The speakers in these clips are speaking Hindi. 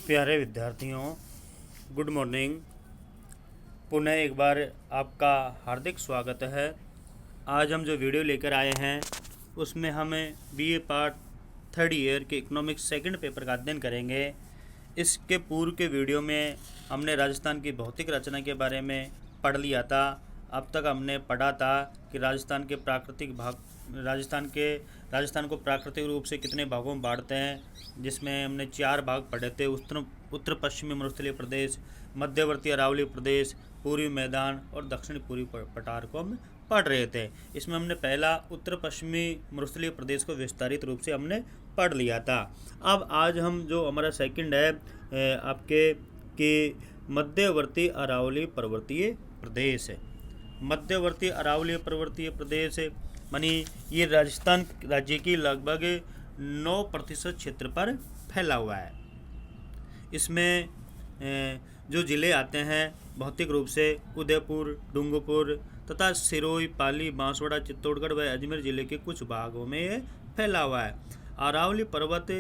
प्यारे विद्यार्थियों, गुड मॉर्निंग। पुनः एक बार आपका हार्दिक स्वागत है। आज हम जो वीडियो लेकर आए हैं उसमें हमें बीए पार्ट थर्ड ईयर के इकोनॉमिक्स सेकंड पेपर का अध्ययन करेंगे। इसके पूर्व के वीडियो में हमने राजस्थान की भौतिक रचना के बारे में पढ़ लिया था। अब तक हमने पढ़ा था कि राजस्थान के प्राकृतिक भाग राजस्थान को प्राकृतिक रूप से कितने भागों में बांटते हैं, जिसमें हमने 4 भाग पढ़े थे। उत्तर पश्चिमी मरुस्थलीय प्रदेश, मध्यवर्ती अरावली प्रदेश, पूर्वी मैदान और दक्षिणी पूर्वी पठार को हम पढ़ रहे थे। इसमें हमने पहला उत्तर पश्चिमी मरुस्थलीय प्रदेश को विस्तारित रूप से हमने पढ़ लिया था। अब आज हम जो हमारा सेकंड है आपके कि मध्यवर्ती अरावली पर्वतीय प्रदेश। मध्यवर्ती अरावली पर्वतीय प्रदेश मानी ये राजस्थान राज्य की लगभग 9% क्षेत्र पर फैला हुआ है। इसमें जो ज़िले आते हैं भौतिक रूप से उदयपुर, डूंगरपुर तथा सिरोही, पाली, बांसवाड़ा, चित्तौड़गढ़ व अजमेर जिले के कुछ भागों में ये फैला हुआ है। अरावली पर्वत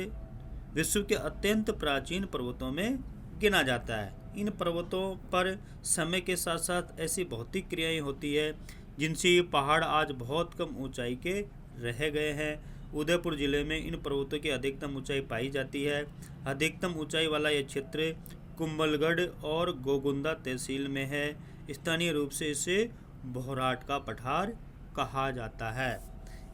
विश्व के अत्यंत प्राचीन पर्वतों में गिना जाता है। इन पर्वतों पर समय के साथ साथ ऐसी भौतिक क्रियाएं होती है जिनसे ये पहाड़ आज बहुत कम ऊंचाई के रह गए हैं। उदयपुर जिले में इन पर्वतों की अधिकतम ऊंचाई पाई जाती है। अधिकतम ऊंचाई वाला यह क्षेत्र कुंभलगढ़ और गोगुंदा तहसील में है। स्थानीय रूप से इसे बोहराट का पठार कहा जाता है।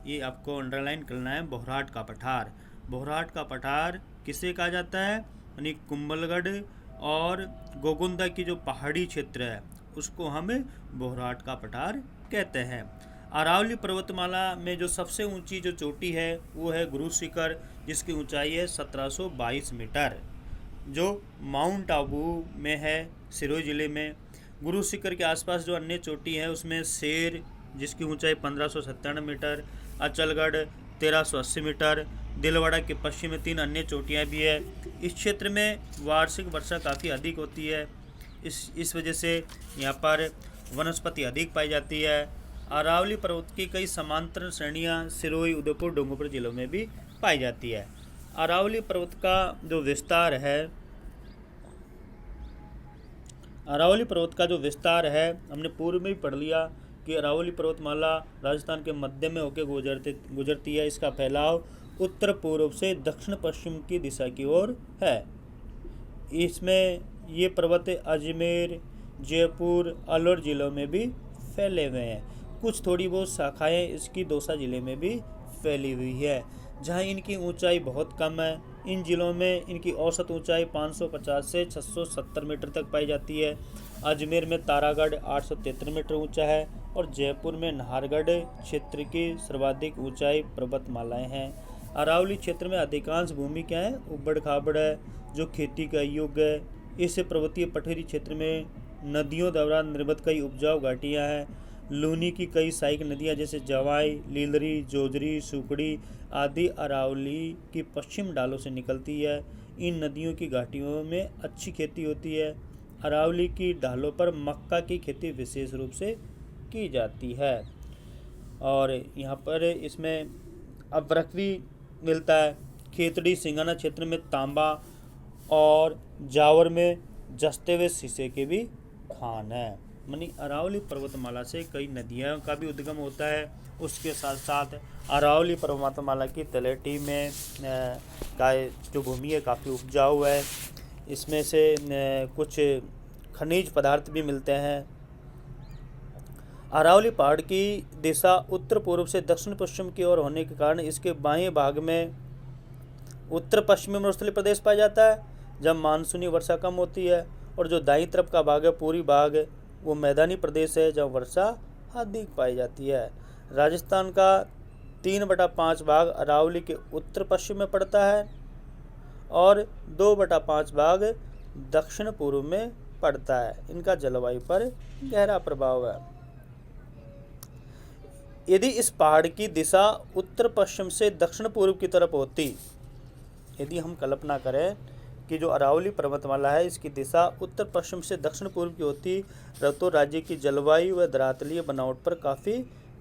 ये आपको अंडरलाइन करना है, बोहराट का पठार। बोहराट का पठार किसे कहा जाता है? यानी कुंभलगढ़ और गोगुंदा की जो पहाड़ी क्षेत्र है उसको हम बोहराट का पठार कहते हैं। अरावली पर्वतमाला में जो सबसे ऊंची जो चोटी है वो है गुरु शिखर, जिसकी ऊंचाई है 1722 मीटर, जो माउंट आबू में है, सिरोही जिले में। गुरु शिखर के आसपास जो अन्य चोटी है उसमें शेर, जिसकी ऊंचाई 1597 मीटर, अचलगढ़ 1380 मीटर, दिलवाड़ा के पश्चिम में 3 अन्य चोटियाँ भी है। इस क्षेत्र में वार्षिक वर्षा काफ़ी अधिक होती है। इस वजह से यहाँ पर वनस्पति अधिक पाई जाती है। अरावली पर्वत की कई समांतर श्रेणियाँ सिरोही, उदयपुर, डूंगरपुर जिलों में भी पाई जाती है। अरावली पर्वत का जो विस्तार है हमने पूर्व में भी पढ़ लिया कि अरावली पर्वतमाला राजस्थान के मध्य में होकर गुजरती है। इसका फैलाव उत्तर पूर्व से दक्षिण पश्चिम की दिशा की ओर है। इसमें ये पर्वत अजमेर, जयपुर, अलवर जिलों में भी फैले हुए हैं। कुछ थोड़ी बहुत शाखाएं इसकी दौसा जिले में भी फैली हुई है, जहां इनकी ऊंचाई बहुत कम है। इन जिलों में इनकी औसत ऊंचाई 550 से 670 मीटर तक पाई जाती है। अजमेर में तारागढ़ 873 मीटर ऊंचा है और जयपुर में नाहरगढ़ क्षेत्र की सर्वाधिक ऊंचाई पर्वतमालाएं हैं। अरावली क्षेत्र में अधिकांश भूमि क्या है? उबड़ खाबड़ है, जो खेती का योग्य है। इस पर्वतीय पठारी क्षेत्र में नदियों द्वारा निर्मित कई उपजाऊ घाटियाँ हैं। लूनी की कई सहायक नदियाँ जैसे जवाई, लीलरी, जोजरी, सुकड़ी आदि अरावली की पश्चिम ढालों से निकलती है। इन नदियों की घाटियों में अच्छी खेती होती है। अरावली की ढालों पर मक्का की खेती विशेष रूप से की जाती है। और यहाँ पर इसमें अभ्रक भी मिलता है। खेतड़ी सिंगाना क्षेत्र में तांबा और जावर में जस्ते हुए शीशे के भी खान है। मानी अरावली पर्वतमाला से कई नदियों का भी उद्गम होता है। उसके साथ साथ अरावली पर्वतमाला की तलहटी में का जो भूमि है काफ़ी उपजाऊ है। इसमें से कुछ खनिज पदार्थ भी मिलते हैं। अरावली पहाड़ की दिशा उत्तर पूर्व से दक्षिण पश्चिम की ओर होने के कारण इसके बाएं भाग में उत्तर पश्चिमी मरुस्थलीय प्रदेश पाया जाता है, जब मानसूनी वर्षा कम होती है। और जो दाईं तरफ का भाग है, पूरी भाग, वो मैदानी प्रदेश है, जब वर्षा अधिक पाई जाती है। राजस्थान का 3/5 भाग अरावली के उत्तर पश्चिम में पड़ता है और 2/5 भाग दक्षिण पूर्व में पड़ता है। इनका जलवायु पर गहरा प्रभाव है। यदि इस पहाड़ की दिशा उत्तर पश्चिम से दक्षिण पूर्व की तरफ होती, यदि हम कल्पना करें कि जो अरावली पर्वतमाला है इसकी दिशा उत्तर पश्चिम से दक्षिण पूर्व की होती, तो राज्य की जलवायु व धरातलीय बनावट पर काफ़ी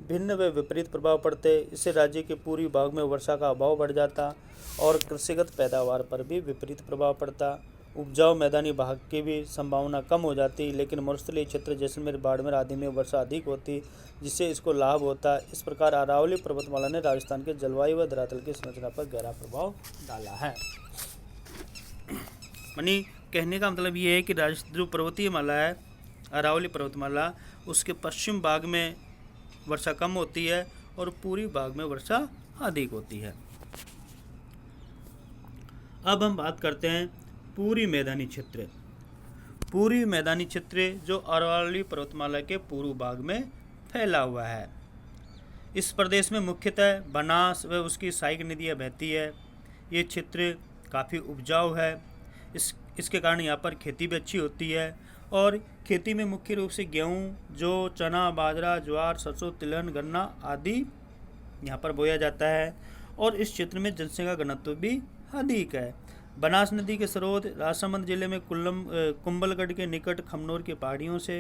भिन्न व विपरीत प्रभाव पड़ते। इससे राज्य के पूर्वी भाग में वर्षा का अभाव बढ़ जाता और कृषिगत पैदावार पर भी विपरीत प्रभाव पड़ता। उपजाऊ मैदानी भाग की भी संभावना कम हो जाती, लेकिन मरुस्थलीय क्षेत्र जैसलमेर, बाड़मेर आदि में वर्षा अधिक होती, जिससे इसको लाभ होता। इस प्रकार अरावली पर्वतमाला ने राजस्थान के जलवायु व धरातल की संरचना पर गहरा प्रभाव डाला है। यानी कहने का मतलब ये है कि जो पर्वतीय माला है, अरावली पर्वतमाला, उसके पश्चिम भाग में वर्षा कम होती है और पूर्वी भाग में वर्षा अधिक होती है। अब हम बात करते हैं पूर्वी मैदानी क्षेत्र। पूर्वी मैदानी क्षेत्र जो अरावली पर्वतमाला के पूर्व भाग में फैला हुआ है। इस प्रदेश में मुख्यतः बनास व उसकी सहायक नदियाँ बहती है। ये क्षेत्र काफ़ी उपजाऊ है। इसके कारण यहाँ पर खेती भी अच्छी होती है और खेती में मुख्य रूप से गेहूँ, जौ, चना, बाजरा, ज्वार, सरसों, तिलहन, गन्ना आदि यहाँ पर बोया जाता है और इस क्षेत्र में जनसंख्या घनत्व भी अधिक है। बनास नदी के स्रोत राजसमंद जिले में कुंभलगढ़ के निकट खमनोर की पहाड़ियों से,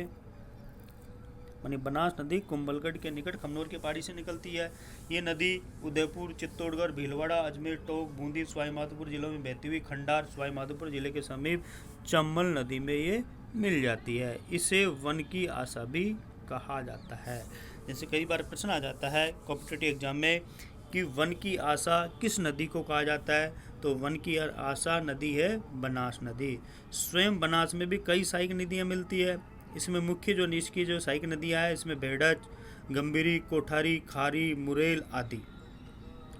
यानी बनास नदी कुंभलगढ़ के निकट खमनोर की पहाड़ी से निकलती है। ये नदी उदयपुर, चित्तौड़गढ़, भीलवाड़ा, अजमेर, टोंक, बूंदी, सवाई माधोपुर जिलों में बहती हुई खंडार सवाई माधोपुर जिले के समीप चंबल नदी में ये मिल जाती है। इसे वन की आशा भी कहा जाता है। जैसे कई बार प्रश्न आ जाता है कॉम्पिटिटिव एग्जाम में कि वन की आशा किस नदी को कहा जाता है, तो वन की आशा नदी है बनास नदी। स्वयं बनास में भी कई सहायक नदियाँ मिलती है। इसमें मुख्य जो नीच की जो सहायक नदियाँ हैं, इसमें बेड़च, गंभीरी, कोठारी, खारी, मुरेल आदि।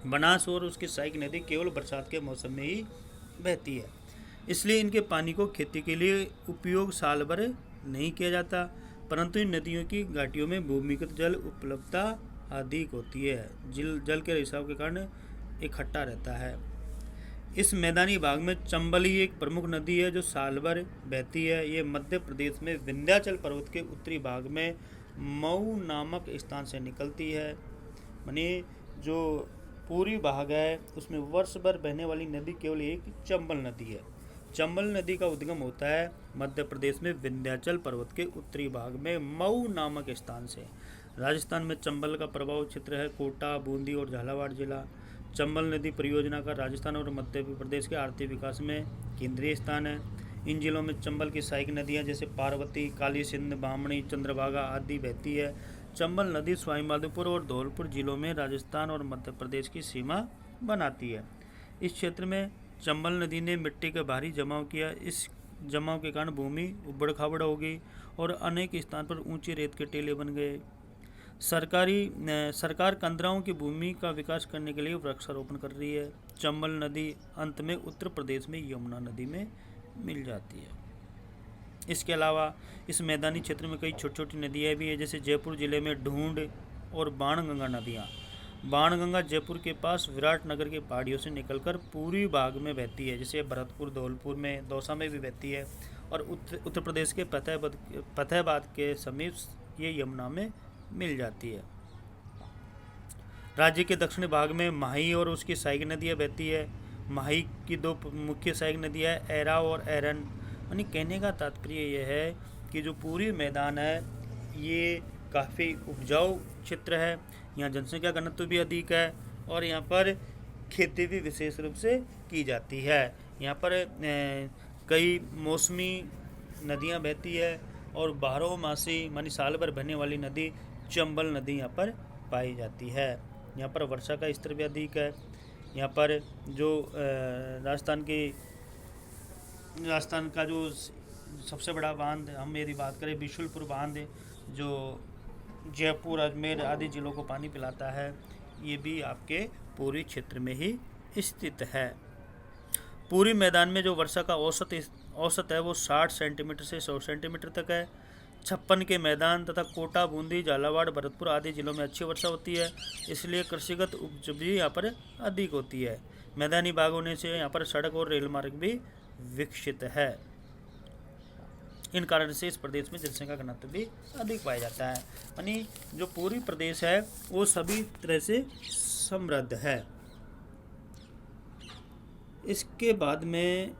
बनास और उसकी सहायक नदी केवल बरसात के मौसम में ही बहती है, इसलिए इनके पानी को खेती के लिए उपयोग साल भर नहीं किया जाता, परंतु इन नदियों की घाटियों में भूमिगत जल उपलब्धता अधिक होती है। जल के रिसाव के कारण इकट्ठा रहता है। इस मैदानी भाग में चंबल ही एक प्रमुख नदी है जो साल भर बहती है। ये मध्य प्रदेश में विंध्याचल पर्वत के उत्तरी भाग में मऊ नामक स्थान से निकलती है। माने जो पूर्वी भाग है उसमें वर्ष भर बहने वाली नदी केवल एक चंबल नदी है। चंबल नदी का उद्गम होता है मध्य प्रदेश में विंध्याचल पर्वत के उत्तरी भाग में मऊ नामक स्थान से। राजस्थान में चंबल का प्रभाव क्षेत्र है कोटा, बूंदी और झालावाड़ जिला। चंबल नदी परियोजना का राजस्थान और मध्य प्रदेश के आर्थिक विकास में केंद्रीय स्थान है। इन जिलों में चंबल की सहायक नदियां जैसे पार्वती, काली सिंध, बामणी, चंद्रभागा आदि बहती है। चंबल नदी सवाई माधोपुर और धौलपुर जिलों में राजस्थान और मध्य प्रदेश की सीमा बनाती है। इस क्षेत्र में चंबल नदी ने मिट्टी का भारी जमाव किया। इस जमाव के कारण भूमि उबड़ खाबड़ हो गई और अनेक स्थान पर ऊंचे रेत के टीले बन गए। सरकार कंदराओं की भूमि का विकास करने के लिए वृक्षारोपण कर रही है। चंबल नदी अंत में उत्तर प्रदेश में यमुना नदी में मिल जाती है। इसके अलावा इस मैदानी क्षेत्र में कई छोटी छोटी नदियाँ भी है, जैसे जयपुर जिले में ढूंढ और बाणगंगा नदियाँ। बाणगंगा जयपुर के पास विराटनगर की पहाड़ियों से निकलकर पूर्वी भाग में बहती है, जैसे भरतपुर, धौलपुर में, दौसा में भी बहती है और उत्तर प्रदेश के फतेहाबाद के समीप ये यमुना में मिल जाती है। राज्य के दक्षिणी भाग में माही और उसकी सहायक नदियाँ बहती है। माही की दो मुख्य सहायक नदियाँ है एरा और एरन। यानी कहने का तात्पर्य यह है कि जो पूरी मैदान है ये काफ़ी उपजाऊ क्षेत्र है। यहाँ जनसंख्या घनत्व भी अधिक है और यहाँ पर खेती भी विशेष रूप से की जाती है। यहाँ पर कई मौसमी नदियाँ बहती है और बारहमासी मानी साल भर बहने वाली नदी चंबल नदी यहाँ पर पाई जाती है। यहाँ पर वर्षा का स्तर भी अधिक है। यहाँ पर जो राजस्थान का जो सबसे बड़ा बांध हम यदि बात करें बिशुलपुर बांध, जो जयपुर, अजमेर आदि जिलों को पानी पिलाता है, ये भी आपके पूर्वी क्षेत्र में ही स्थित है। पूर्वी मैदान में जो वर्षा का औसत है वो 60 सेंटीमीटर से 100 सेंटीमीटर तक है। 56 के मैदान तथा कोटा, बूंदी, झालावाड़, भरतपुर आदि जिलों में अच्छी वर्षा होती है, इसलिए कृषिगत उपज भी यहाँ पर अधिक होती है। मैदानी भाग होने से यहाँ पर सड़क और रेल मार्ग भी विकसित है। इन कारण से इस प्रदेश में जनसंख्या घनत्व भी अधिक पाया जाता है। यानी जो पूर्वी प्रदेश है वो सभी तरह से समृद्ध है। इसके बाद में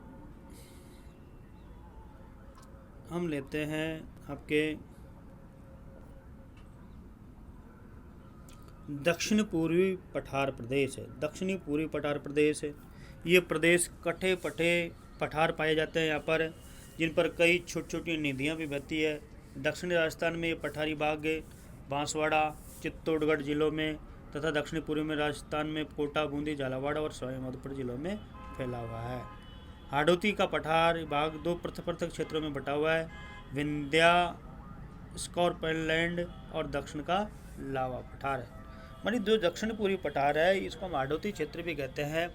हम लेते हैं आपके दक्षिण पूर्वी पठार प्रदेश है। दक्षिणी पूर्वी पठार प्रदेश है। ये प्रदेश कटे पटे पठार पाए जाते हैं यहाँ पर, जिन पर कई छोटी छोटी नदियाँ भी बहती है। दक्षिणी राजस्थान में ये पठारी बाग बांसवाड़ा, चित्तौड़गढ़ जिलों में तथा दक्षिणी पूर्व में राजस्थान में कोटा, बूंदी, झालावाड़ और सवाई माधोपुर जिलों में फैला हुआ है। हाड़ौती का पठार बाग 2 पृथक पृथक क्षेत्रों में बटा हुआ है, विंध्या स्कॉर्पियनलैंड और दक्षिण का लावा पठार है। मानी जो दक्षिण पूर्वी पठार है इसको हम हाड़ौती क्षेत्र भी कहते हैं।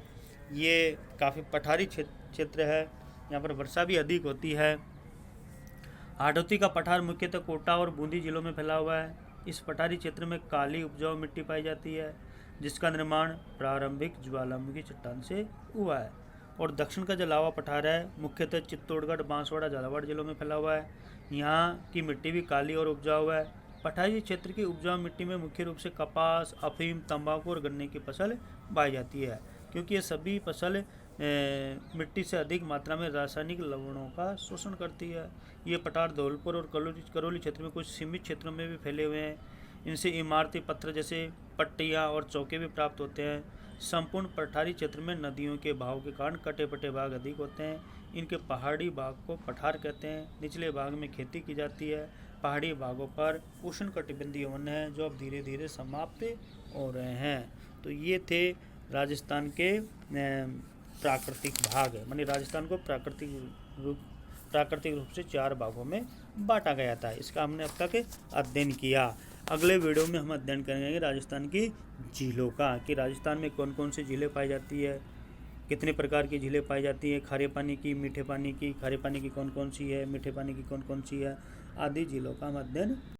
ये काफ़ी पठारी क्षेत्र है, यहाँ पर वर्षा भी अधिक होती है। हाड़ौती का पठार मुख्यतः कोटा और बूंदी जिलों में फैला हुआ है। इस पठारी क्षेत्र में काली उपजाऊ मिट्टी पाई जाती है, जिसका निर्माण प्रारंभिक ज्वालामुखी चट्टान से हुआ है। और दक्षिण का जो लावा पठार है मुख्यतः चित्तौड़गढ़, बांसवाड़ा, झालावाड़ जिलों में फैला हुआ है। यहाँ की मिट्टी भी काली और उपजाऊ है। पठारी क्षेत्र की उपजाऊ मिट्टी में मुख्य रूप से कपास, अफीम, तंबाकू और गन्ने की फसल पाई जाती है, क्योंकि ये सभी फसल मिट्टी से अधिक मात्रा में रासायनिक लवणों का शोषण करती है। ये पठार धौलपुर और करौली क्षेत्र में कुछ सीमित क्षेत्रों में भी फैले हुए हैं। इनसे इमारती पत्थर जैसे पट्टियाँ और चौके भी प्राप्त होते हैं। संपूर्ण पठारी क्षेत्र में नदियों के बहाव के कारण कटे पटे भाग अधिक होते हैं। इनके पहाड़ी भाग को पठार कहते हैं। निचले भाग में खेती की जाती है। पहाड़ी भागों पर उष्णकटिबंधीय वन है जो अब धीरे धीरे समाप्त हो रहे हैं। तो ये थे राजस्थान के प्राकृतिक भाग, मानी राजस्थान को प्राकृतिक रूप से 4 भागों में बांटा गया था। इसका हमने अब तक अध्ययन किया। अगले वीडियो में हम अध्ययन करेंगे राजस्थान की झीलों का, कि राजस्थान में कौन कौन सी झीलें पाई जाती है, कितने प्रकार की झीलें पाई जाती है, खारे पानी की, मीठे पानी की, खारे पानी की कौन कौन सी है, मीठे पानी की कौन कौन सी है, आदि झीलों का हम अध्ययन